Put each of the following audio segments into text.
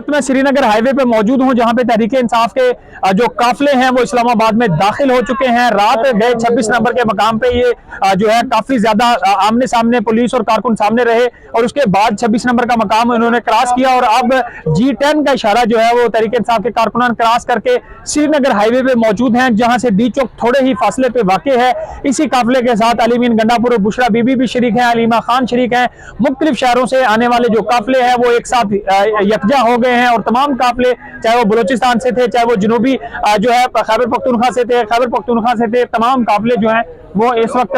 वक्त मैं श्रीनगर हाईवे पे मौजूद हूं, जहां पे तहरीक इंसाफ के जो काफिले हैं वो इस्लामाबाद में दाखिल हो चुके हैं। रात गए 26 नंबर के मकाम पे ये जो है काफी ज्यादा आमने सामने पुलिस और कारकुन सामने रहे और उसके बाद 26 नंबर का मकाम उन्होंने क्रॉस किया और अब G10 का इशारा जो है वो तहरीक इंसाफ के कारकुनान क्रॉस करके श्रीनगर हाईवे पे मौजूद हैं, जहां से डी चौक थोड़े ही फासले पे वाक़ है। इसी काफिले के साथ अलीमीन गंडापुर और बुशरा बीबी भी शरीक हैं, अलीमा खान शरीक हैं। मुख्तलिफ शहरों से आने वाले जो काफिले हैं वो एक साथ यकजा हो गए हैं और तमाम काफिले चाहे वो बलोचिस्तान से थे, चाहे वो जनूबी जो है खैबर पख्तूनख्वा से थे, खैबर पख्तूनख्वा से थे, तमाम काफिले जो हैं वो इस वक्त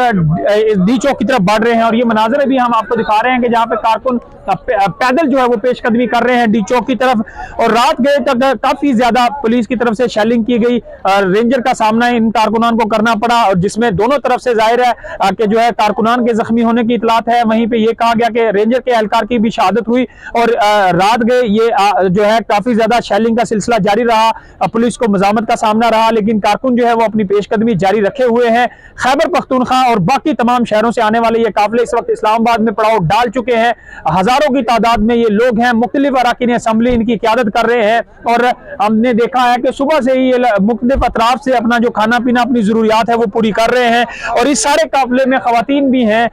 डी चौक की तरफ बढ़ रहे हैं। और ये मनाजर भी हम आपको दिखा रहे हैं कि जहाँ पे कारकुन पैदल जो है वो पेशकदमी कर रहे हैं डी चौक की तरफ। और रात गए तक काफी ज्यादा पुलिस की तरफ से शेलिंग की गई, रेंजर का सामना इन कारकुनान को करना पड़ा और जिसमें दोनों तरफ से जाहिर है कि जो है कारकुनान के जख्मी होने की इतलात है। वहीं पे ये कहा गया कि रेंजर के एहलकार की भी शहादत हुई और रात गए ये जो है काफी ज्यादा शेलिंग का सिलसिला जारी रहा, पुलिस को मजामत का सामना रहा, लेकिन कारकुन जो है वो अपनी पेशकदमी जारी रखे हुए हैं। खैबर पख्तूनख्वा और बाकी तमाम शहरों से आने वाले ये काफिले इस वक्त इस्लामाबाद में पड़ाव डाल चुके हैं। हजारों की तादाद में ये लोग हैं, मुख्तलिफ अराकीन असम्बली इनकी क़यादत कर रहे हैं और हमने देखा है कि सुबह से ही ये मुख्तलिफ अतराफ से अपना जो खाना पीना अपनी जरूरियात है वो पूरी कर रहे हैं। और इस सारे काफिले में खवातीन भी हैं,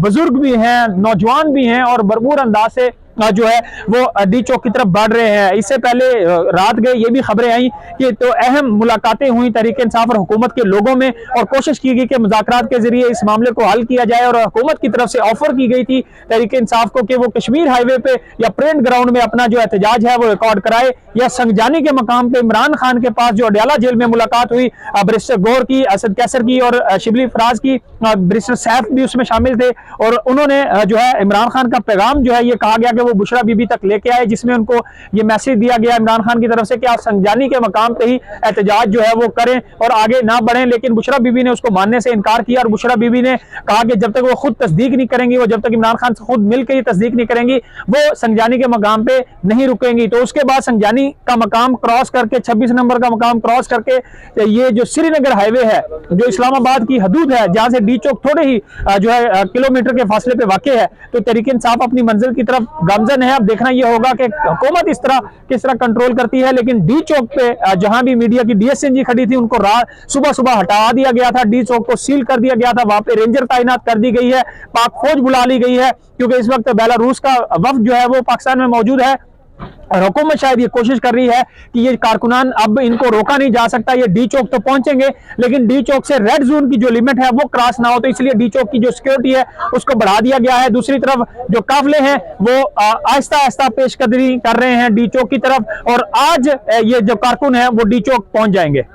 बुजुर्ग भी हैं, नौजवान भी हैं और भरपूर अंदाज से जो है वो डी चौक की तरफ बढ़ रहे हैं। इससे पहले रात गए ये भी खबरें आई कि तो अहम मुलाकातें हुई तहरीक इंसाफ और हुकूमत के लोगों में और कोशिश की गई कि मुज़ाकरात के जरिए इस मामले को हल किया जाए। और हुकूमत की तरफ से ऑफर की गई थी तहरीक इंसाफ को कि वो कश्मीर हाईवे पे या परेड ग्राउंड में अपना जो एहतजाज है वो रिकॉर्ड कराए, या संगजानी के मकाम पे इमरान खान के पास जो अडयाला जेल में मुलाकात हुई बैरिस्टर गौर की, असद कैसर की और शिबली फराज की, बैरिस्टर सैफ भी उसमें शामिल थे और उन्होंने जो है इमरान खान का पैगाम जो है ये कहा गया कि वो बुशरा बीबी तक लेके आए, जिसमें उनको ये मैसेज दिया गया इमरान खान की तरफ से कि आप संगजानी के मकाम पे ही एहतजाज जो है वो करें और आगे ना बढ़ें। लेकिन बुशरा बीबी ने उसको मानने से इनकार किया और बुशरा बीबी ने कहा कि जब तक वो खुद तस्दीक नहीं करेंगी, वो जब तक इमरान खान से खुद मिलकर ये तस्दीक नहीं करेंगी, वो संगजानी के मकाम पे नहीं रुकेंगी। तो उसके बाद संगजानी का मकाम क्रॉस करके 26 नंबर का मकाम क्रॉस करके ये जो श्रीनगर हाईवे है जो इस्लामाबाद की हदूद है, जहां से डी चौक थोड़े ही जो है किलोमीटर के फासले पे वाक़ है, तो तहरीक इंसाफ अपनी मंजिल की तरफ गामजन है। अब देखना यह होगा कि हुकूमत किस तरह कंट्रोल करती है। लेकिन डी चौक पे जहां भी मीडिया की DSNG खड़ी थी उनको सुबह सुबह हटा दिया गया था, डी चौक को सील कर दिया गया था, वहां पे रेंजर तैनात कर दी गई है, पाक फौज बुला ली गई है क्योंकि इस वक्त बेलारूस का वफ्द जो है वो पाकिस्तान में मौजूद है और हुकूमत शायद ये कोशिश कर रही है कि ये कारकुनान अब इनको रोका नहीं जा सकता, ये डी चौक तो पहुंचेंगे लेकिन डी चौक से रेड जोन की जो लिमिट है वो क्रॉस ना हो, तो इसलिए डी चौक की जो सिक्योरिटी है उसको बढ़ा दिया गया है। दूसरी तरफ जो काफिले हैं वो आहिस्ता आहिस्ता पेशकदमी कर रहे हैं डी चौक की तरफ और आज ये जो कारकुन है वो डी चौक पहुंच जाएंगे।